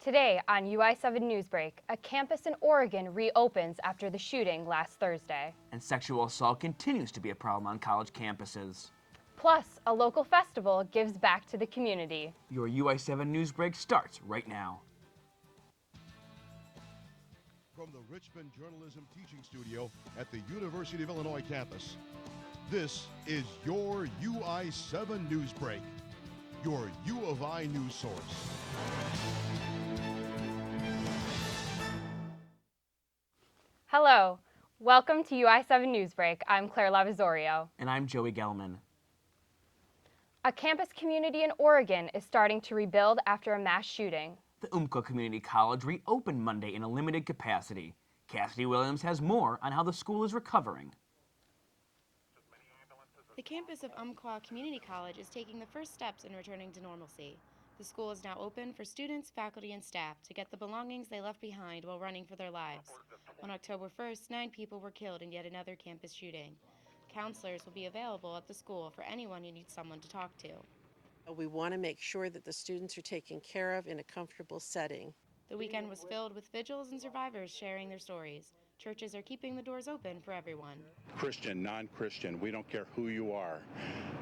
Today on UI7 Newsbreak, a campus in Oregon reopens after the shooting last Thursday. And sexual assault continues to be a problem on college campuses. Plus, a local festival gives back to the community. Your UI7 Newsbreak starts right now. From the Richmond Journalism Teaching Studio at the University of Illinois campus, this is your UI7 Newsbreak, your U of I news source. Hello, welcome to UI7 Newsbreak. I'm Claire Lavazorio. And I'm Joey Gelman. A campus community in Oregon is starting to rebuild after a mass shooting. The Umpqua Community College reopened Monday in a limited capacity. Cassidy Williams has more on how the school is recovering. The campus of Umpqua Community College is taking the first steps in returning to normalcy. The school is now open for students, faculty, and staff to get the belongings they left behind while running for their lives. On October 1st, 9 people were killed in yet another campus shooting. Counselors will be available at the school for anyone who needs someone to talk to. We want to make sure that the students are taken care of in a comfortable setting. The weekend was filled with vigils and survivors sharing their stories. Churches are keeping the doors open for everyone. Christian, non-Christian, we don't care who you are.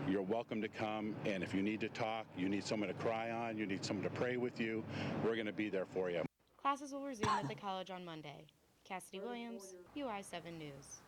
You're welcome to come, and if you need to talk, you need someone to cry on, you need someone to pray with you, we're going to be there for you. Classes will resume at the college on Monday. Cassidy Williams, UI7 News.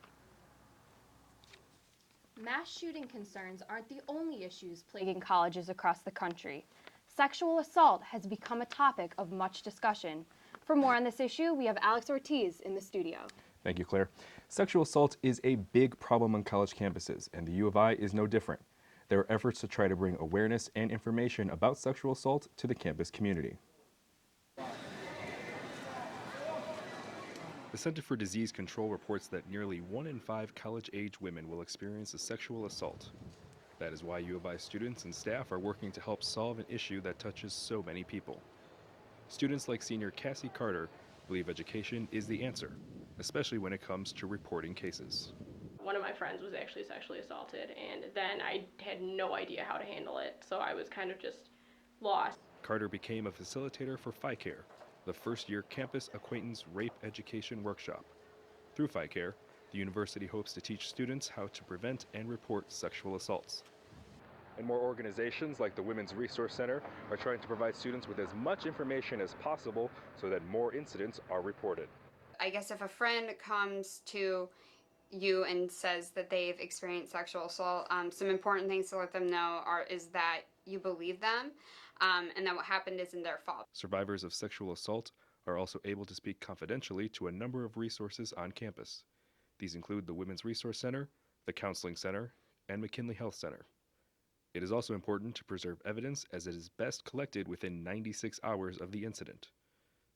Mass shooting concerns aren't the only issues plaguing colleges across the country. Sexual assault has become a topic of much discussion. For more on this issue, we have Alex Ortiz in the studio. Thank you, Claire. Sexual assault is a big problem on college campuses, and the U of I is no different. There are efforts to try to bring awareness and information about sexual assault to the campus community. The Center for Disease Control reports that nearly 1 in 5 college-age women will experience a sexual assault. That is why U of I students and staff are working to help solve an issue that touches so many people. Students like senior Cassie Carter believe education is the answer, especially when it comes to reporting cases. One of my friends was actually sexually assaulted, and then I had no idea how to handle it, so I was kind of just lost. Carter became a facilitator for FICARE, the first-year campus acquaintance rape education workshop. Through FICARE, the university hopes to teach students how to prevent and report sexual assaults. And more organizations like the Women's Resource Center are trying to provide students with as much information as possible so that more incidents are reported. I guess if a friend comes to you and says that they've experienced sexual assault, some important things to let them know is that you believe them and that what happened isn't their fault. Survivors of sexual assault are also able to speak confidentially to a number of resources on campus. These include the Women's Resource Center, the Counseling Center, and McKinley Health Center. It is also important to preserve evidence as it is best collected within 96 hours of the incident.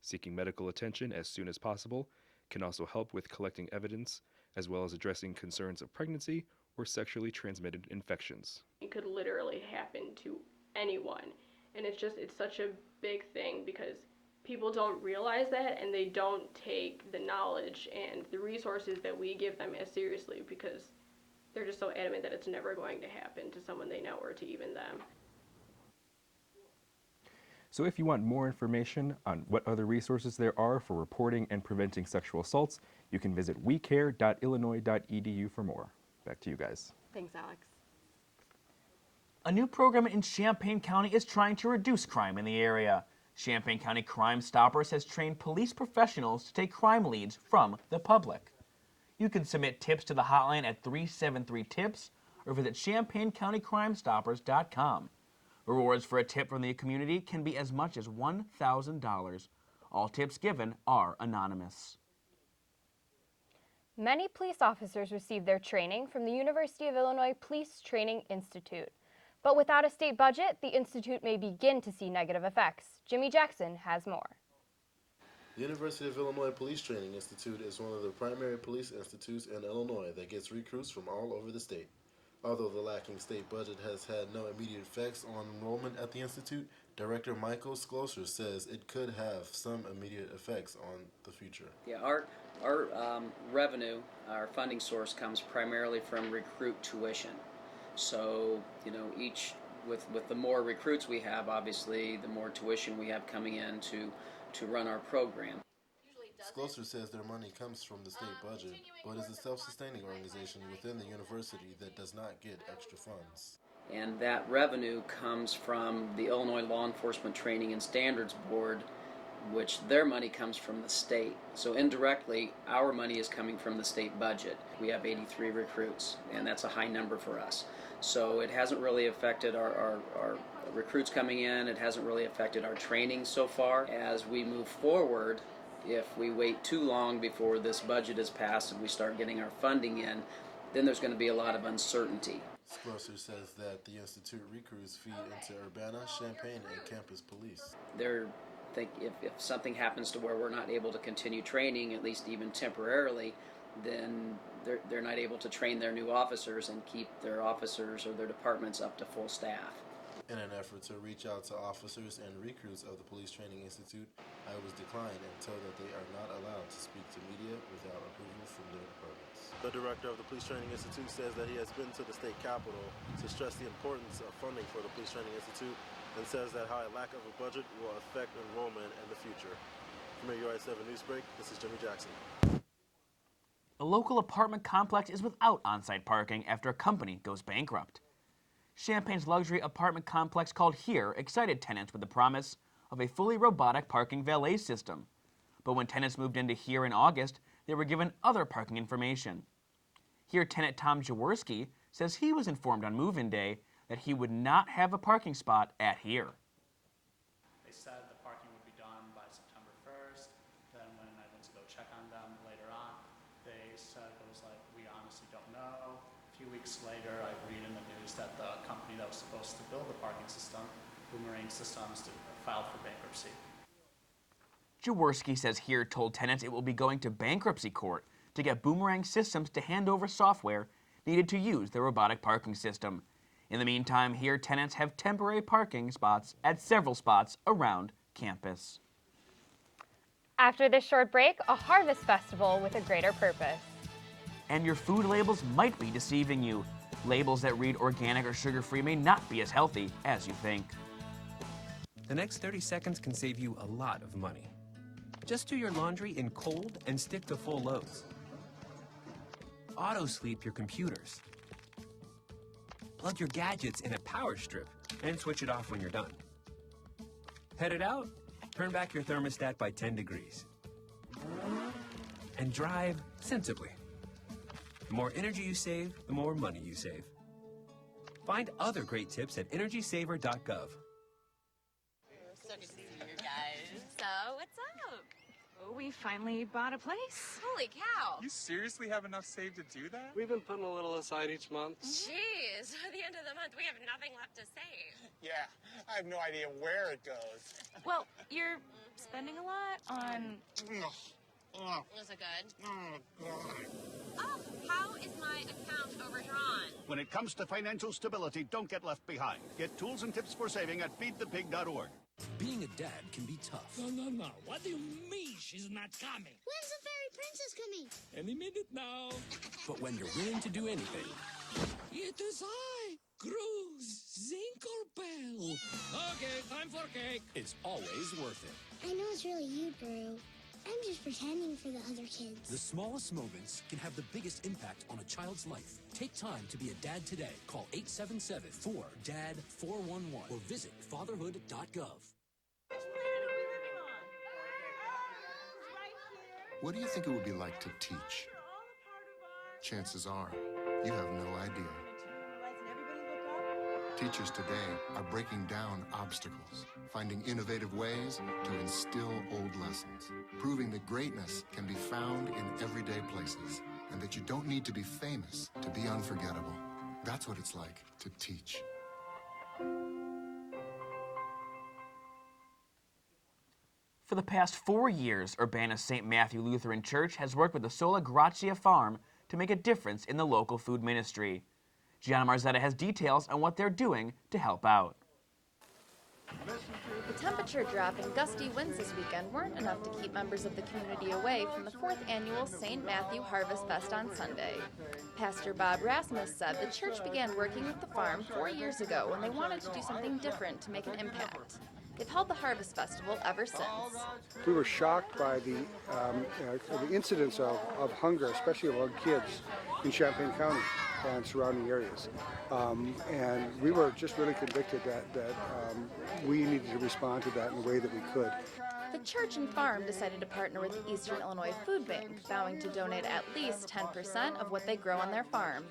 Seeking medical attention as soon as possible can also help with collecting evidence as well as addressing concerns of pregnancy or sexually transmitted infections. It could literally happen to anyone, and it's such a big thing because people don't realize that, and they don't take the knowledge and the resources that we give them as seriously because they're just so adamant that it's never going to happen to someone they know or to even them. So if you want more information on what other resources there are for reporting and preventing sexual assaults, you can visit wecare.illinois.edu for more. Back to you guys. Thanks, Alex. A new program in Champaign County is trying to reduce crime in the area. Champaign County Crime Stoppers has trained police professionals to take crime leads from the public. You can submit tips to the hotline at 373-TIPS or visit ChampaignCountyCrimeStoppers.com. Rewards for a tip from the community can be as much as $1,000. All tips given are anonymous. Many police officers receive their training from the University of Illinois Police Training Institute. But without a state budget, the institute may begin to see negative effects. Jimmy Jackson has more. The University of Illinois Police Training Institute is one of the primary police institutes in Illinois that gets recruits from all over the state. Although the lacking state budget has had no immediate effects on enrollment at the institute, Director Michael Schlosser says it could have some immediate effects on the future. Yeah, our revenue, our funding source comes primarily from recruit tuition. So, with the more recruits we have, obviously, the more tuition we have coming in to to run our program. Schlosser says their money comes from the state budget, but is a self-sustaining organization within the university that does not get extra funds. And that revenue comes from the Illinois Law Enforcement Training and Standards Board, which their money comes from the state. So indirectly, our money is coming from the state budget. We have 83 recruits, and that's a high number for us. So it hasn't really affected our recruits coming in. It hasn't really affected our training so far. As we move forward, if we wait too long before this budget is passed and we start getting our funding in, then there's going to be a lot of uncertainty. Schlosser says that the Institute recruits feed into Urbana-Champaign and campus police. If something happens to where we're not able to continue training, at least even temporarily, then they're not able to train their new officers and keep their officers or their departments up to full staff. In an effort to reach out to officers and recruits of the Police Training Institute, I was declined and told that they are not allowed to speak to media without approval from their departments. The director of the Police Training Institute says that he has been to the state capitol to stress the importance of funding for the Police Training Institute and says that how a lack of a budget will affect enrollment in the future. From your UI7 Newsbreak, this is Jimmy Jackson. A local apartment complex is without on-site parking after a company goes bankrupt. Champaign's luxury apartment complex called Here excited tenants with the promise of a fully robotic parking valet system. But when tenants moved into Here in August, they were given other parking information. Here tenant Tom Jaworski says he was informed on move-in day that he would not have a parking spot at Here. They said the parking would be done by September 1st. Then when I went to go check on them later on, they said it was like, we honestly don't know. A few weeks later, I read in the news that the company that was supposed to build the parking system, Boomerang Systems, filed for bankruptcy. Jaworski says Here told tenants it will be going to bankruptcy court to get Boomerang Systems to hand over software needed to use the robotic parking system. In the meantime, Here tenants have temporary parking spots at several spots around campus. After this short break, a harvest festival with a greater purpose. And your food labels might be deceiving you. Labels that read organic or sugar-free may not be as healthy as you think. The next 30 seconds can save you a lot of money. Just do your laundry in cold and stick to full loads. Auto-sleep your computers. Plug your gadgets in a power strip and switch it off when you're done. Headed out? Turn back your thermostat by 10 degrees. And drive sensibly. The more energy you save, the more money you save. Find other great tips at energysaver.gov. So good to see you guys. So, what's up? Oh, we finally bought a place. Holy cow. You seriously have enough saved to do that? We've been putting a little aside each month. Jeez, at the end of the month, we have nothing left to save. Yeah, I have no idea where it goes. Well, you're spending a lot on... Was it good? Oh, how is my account overdrawn? When it comes to financial stability, don't get left behind. Get tools and tips for saving at feedthepig.org. Being a dad can be tough. No. What do you mean she's not coming? When's the fairy princess coming? Any minute now. But when you're willing to do anything... It is I, Cruz Zinkelpel. Okay, time for cake. It's always worth it. I know it's really you, Drew. I'm just pretending for the other kids. The smallest moments can have the biggest impact on a child's life. Take time to be a dad today. Call 877-4DAD-411 or visit fatherhood.gov. What do you think it would be like to teach? Chances are, you have no idea. Teachers today are breaking down obstacles, finding innovative ways to instill old lessons, proving that greatness can be found in everyday places, and that you don't need to be famous to be unforgettable. That's what it's like to teach. For the past 4 years, Urbana's St. Matthew Lutheran Church has worked with the Sola Gracia Farm to make a difference in the local food ministry. Gianna Marzetta has details on what they're doing to help out. The temperature drop and gusty winds this weekend weren't enough to keep members of the community away from the 4th annual St. Matthew Harvest Fest on Sunday. Pastor Bob Rasmus said the church began working with the farm 4 years ago when they wanted to do something different to make an impact. They've held the Harvest Festival ever since. We were shocked by the incidence of hunger, especially among kids in Champaign County and surrounding areas. And we were just really convicted that we needed to respond to that in the way that we could. The church and farm decided to partner with the Eastern Illinois Food Bank, vowing to donate at least 10% of what they grow on their farm.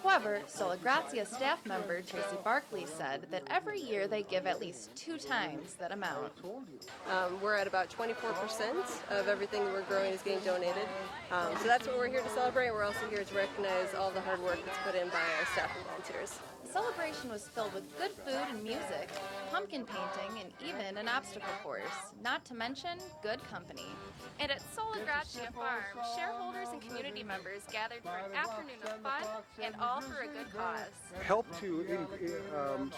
However, Sola Gratia staff member Tracy Barkley said that every year they give at least 2 times that amount. We're at about 24% of everything that we're growing is getting donated. So that's what we're here to celebrate. We're also here to recognize all the hard work that's put in by our staff and volunteers. The celebration was filled with good food and music, pumpkin painting, and even an obstacle course, not to mention good company. And at Sola Gratia Farm, shareholders and community members gathered for an afternoon of fun and all for a good cause. Help to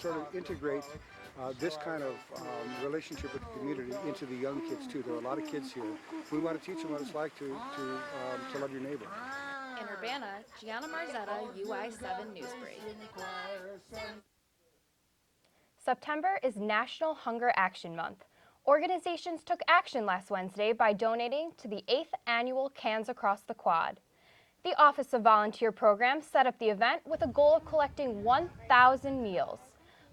sort of integrate this kind of relationship with the community into the young kids too. There are a lot of kids here. We want to teach them what it's like to love your neighbor. In Urbana, Gianna Marzetta, UI7 Newsbreak. September is National Hunger Action Month. Organizations took action last Wednesday by donating to the 8th annual Cans Across the Quad. The Office of Volunteer Programs set up the event with a goal of collecting 1,000 meals.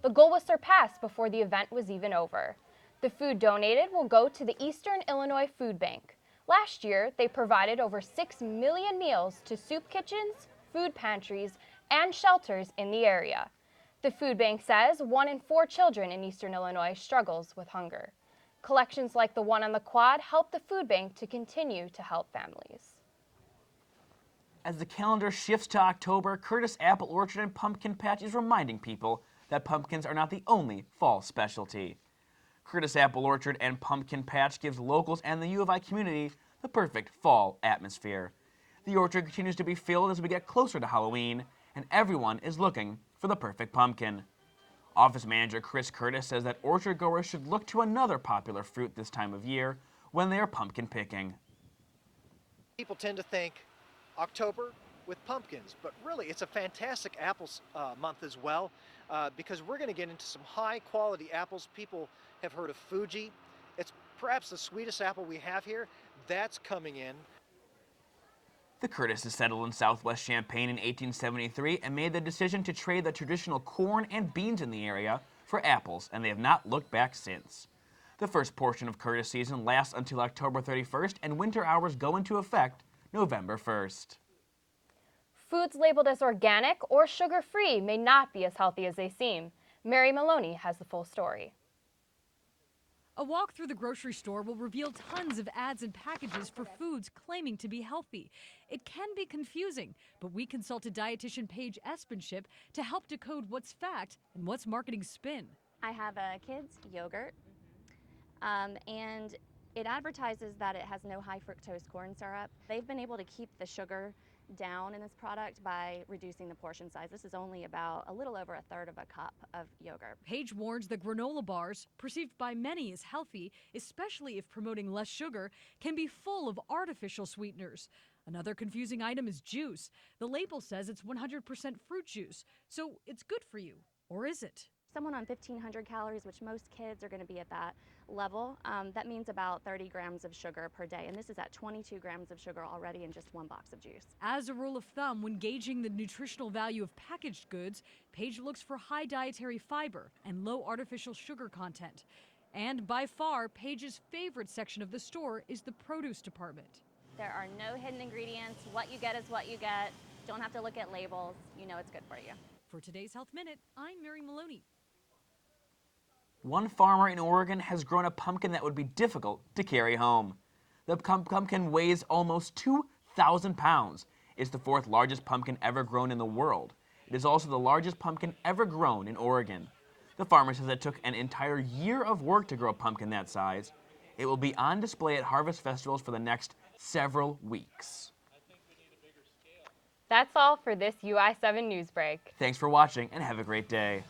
The goal was surpassed before the event was even over. The food donated will go to the Eastern Illinois Food Bank. Last year, they provided over 6 million meals to soup kitchens, food pantries, and shelters in the area. The food bank says 1 in 4 children in Eastern Illinois struggles with hunger. Collections like the one on the quad help the food bank to continue to help families. As the calendar shifts to October, Curtis Apple Orchard and Pumpkin Patch is reminding people that pumpkins are not the only fall specialty. Curtis Apple Orchard and Pumpkin Patch gives locals and the U of I community the perfect fall atmosphere. The orchard continues to be filled as we get closer to Halloween, and everyone is looking for the perfect pumpkin. Office manager Chris Curtis says that orchard goers should look to another popular fruit this time of year when they are pumpkin picking. People tend to think October with pumpkins, but really it's a fantastic apples month as well because we're going to get into some high quality apples. People have heard of Fuji. It's perhaps the sweetest apple we have here. That's coming in. The Curtises settled in southwest Champaign in 1873 and made the decision to trade the traditional corn and beans in the area for apples, and they have not looked back since. The first portion of Curtis season lasts until October 31st, and winter hours go into effect November 1st. Foods labeled as organic or sugar-free may not be as healthy as they seem. Mary Maloney has the full story. A walk through the grocery store will reveal tons of ads and packages for foods claiming to be healthy. It can be confusing, but we consulted dietitian Paige Espenship to help decode what's fact and what's marketing spin. I have a kid's yogurt, and it advertises that it has no high fructose corn syrup. They've been able to keep the sugar down in this product by reducing the portion size. This is only about a little over 1/3 of a cup of yogurt. Paige warns that granola bars, perceived by many as healthy, especially if promoting less sugar, can be full of artificial sweeteners. Another confusing item is juice. The label says it's 100% fruit juice, so it's good for you. Or is it? Someone on 1,500 calories, which most kids are going to be at that level, that means about 30 grams of sugar per day. And this is at 22 grams of sugar already in just 1 box of juice. As a rule of thumb, when gauging the nutritional value of packaged goods, Paige looks for high dietary fiber and low artificial sugar content. And by far, Paige's favorite section of the store is the produce department. There are no hidden ingredients. What you get is what you get. Don't have to look at labels. You know it's good for you. For today's Health Minute, I'm Mary Maloney. One farmer in Oregon has grown a pumpkin that would be difficult to carry home. The pumpkin weighs almost 2,000 pounds. It's the 4th largest pumpkin ever grown in the world. It is also the largest pumpkin ever grown in Oregon. The farmer says it took an entire year of work to grow a pumpkin that size. It will be on display at harvest festivals for the next several weeks. That's all for this UI7 Newsbreak. Thanks for watching and have a great day.